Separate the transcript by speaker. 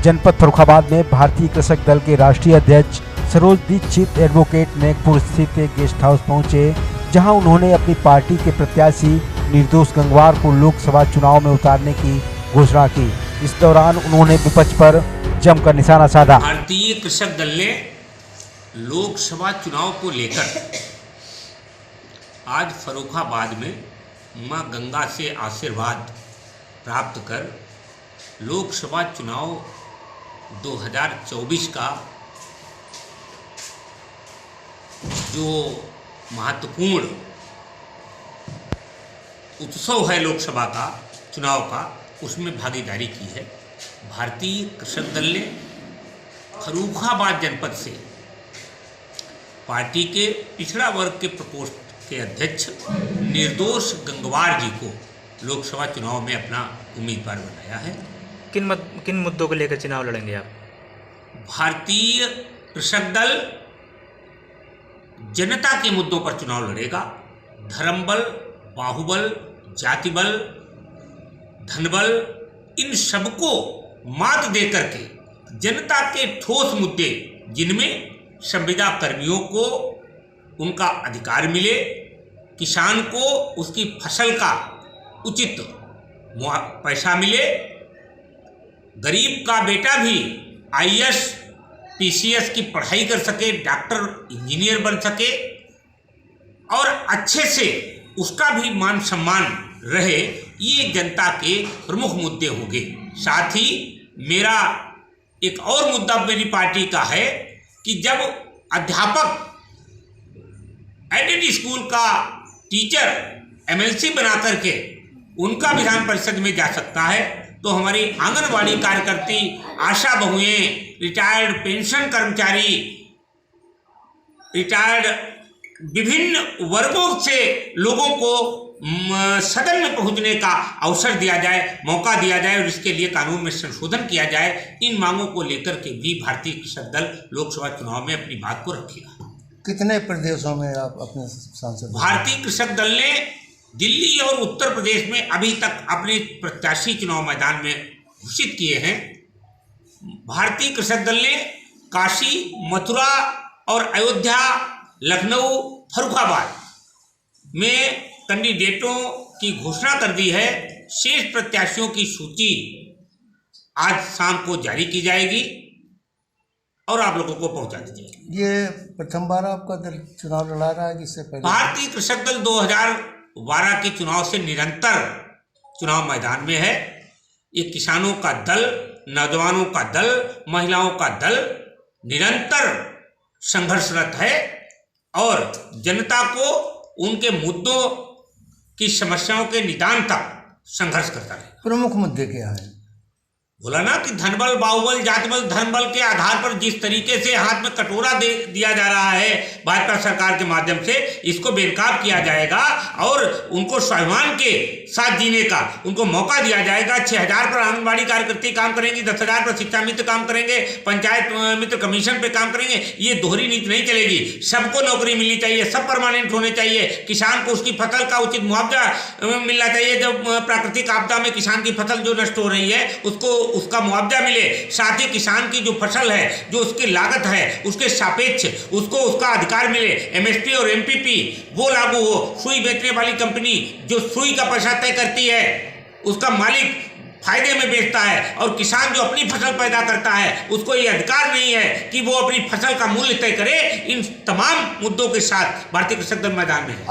Speaker 1: जनपद फर्रुखाबाद में भारतीय कृषक दल के राष्ट्रीय अध्यक्ष सरोज दीक्षित एडवोकेट नागपुर स्थित एक गेस्ट हाउस पहुंचे, जहां उन्होंने अपनी पार्टी के प्रत्याशी निर्दोष गंगवार को लोकसभा चुनाव में उतारने की घोषणा की। इस दौरान उन्होंने विपक्ष पर जमकर निशाना साधा।
Speaker 2: भारतीय कृषक दल ने लोकसभा चुनाव को लेकर आज फर्रुखाबाद में मां गंगा से आशीर्वाद प्राप्त कर लोकसभा चुनाव 2024 का जो महत्वपूर्ण उत्सव है लोकसभा का चुनाव का, उसमें भागीदारी की है। भारतीय कृषक दल ने फर्रुखाबाद जनपद से पार्टी के पिछड़ा वर्ग के प्रकोष्ठ के अध्यक्ष निर्दोष गंगवार जी को लोकसभा चुनाव में अपना उम्मीदवार बनाया है।
Speaker 3: किन मुद्दों को लेकर चुनाव लड़ेंगे आप?
Speaker 2: भारतीय कृषक दल जनता के मुद्दों पर चुनाव लड़ेगा। धर्मबल, बाहुबल, जातिबल, धनबल, इन सबको मात देकर के जनता के ठोस मुद्दे, जिनमें संविदा कर्मियों को उनका अधिकार मिले, किसान को उसकी फसल का उचित पैसा मिले, गरीब का बेटा भी आईएएस पीसीएस की पढ़ाई कर सके, डॉक्टर इंजीनियर बन सके और अच्छे से उसका भी मान सम्मान रहे, ये जनता के प्रमुख मुद्दे होंगे। साथ ही मेरा एक और मुद्दा मेरी पार्टी का है कि जब अध्यापक एडेड स्कूल का टीचर एमएलसी बना करके उनका विधान परिषद में जा सकता है, तो हमारी आंगनवाड़ी कार्यकर्ती, आशा बहुएं, रिटायर्ड पेंशन कर्मचारी, रिटायर्ड विभिन्न वर्गों से लोगों को सदन में पहुंचने का अवसर दिया जाए, मौका दिया जाए और इसके लिए कानून में संशोधन किया जाए। इन मांगों को लेकर के भी भारतीय कृषक दल लोकसभा चुनाव में अपनी बात को रखेगा।
Speaker 4: कितने प्रदेशों में आप अपने सांसद?
Speaker 2: भारतीय कृषक दल ने दिल्ली और उत्तर प्रदेश में अभी तक अपने प्रत्याशी चुनाव मैदान में घोषित किए हैं। भारतीय कृषक दल ने काशी, मथुरा और अयोध्या, लखनऊ, फर्रुखाबाद में कैंडिडेटों की घोषणा कर दी है। शेष प्रत्याशियों की सूची आज शाम को जारी की जाएगी और आप लोगों को पहुंचा दी जाएगी।
Speaker 4: ये प्रथम बार आपका दल चुनाव लड़ा रहा है, जिससे पहले
Speaker 2: भारतीय कृषक दल 2012 के चुनाव से निरंतर चुनाव मैदान में है। ये किसानों का दल, नौजवानों का दल, महिलाओं का दल निरंतर संघर्षरत है और जनता को उनके मुद्दों की समस्याओं के निदान तक संघर्ष करता है।
Speaker 4: प्रमुख मुद्दे क्या है?
Speaker 2: बोला ना कि धनबल, बाहुबल, जातिबल, धर्मबल के आधार पर जिस तरीके से हाथ में कटोरा दे दिया जा रहा है भाजपा सरकार के माध्यम से, इसको बेनकाब किया जाएगा और उनको स्वाभिमान के साथ जीने का उनको मौका दिया जाएगा। 6000 पर आंगनबाड़ी कार्यकर्ती काम करेंगी, 10,000 पर शिक्षा मित्र काम करेंगे, पंचायत मित्र कमीशन पे काम करेंगे। ये दोहरी नीति नहीं चलेगी। सबको नौकरी मिलनी चाहिए, सब परमानेंट होने चाहिए। किसान को उसकी फसल का उचित मुआवजा मिलना चाहिए। जब प्राकृतिक आपदा में किसान की फसल जो नष्ट हो रही है उसको उसका मुआवजा मिले। साथ ही किसान की जो फसल है, जो उसकी लागत है, उसके सापेक्ष उसको उसका अधिकार मिले। एमएसपी और एमपीपी वो लागू हो। सुई बेचने वाली कंपनी जो सुई का पैसा तय करती है, उसका मालिक फायदे में बेचता है और किसान जो अपनी फसल पैदा करता है उसको ये अधिकार नहीं है कि वो अपनी फसल का मूल्य तय करे। इन तमाम मुद्दों के साथ भारतीय कृषक दल मैदान में है।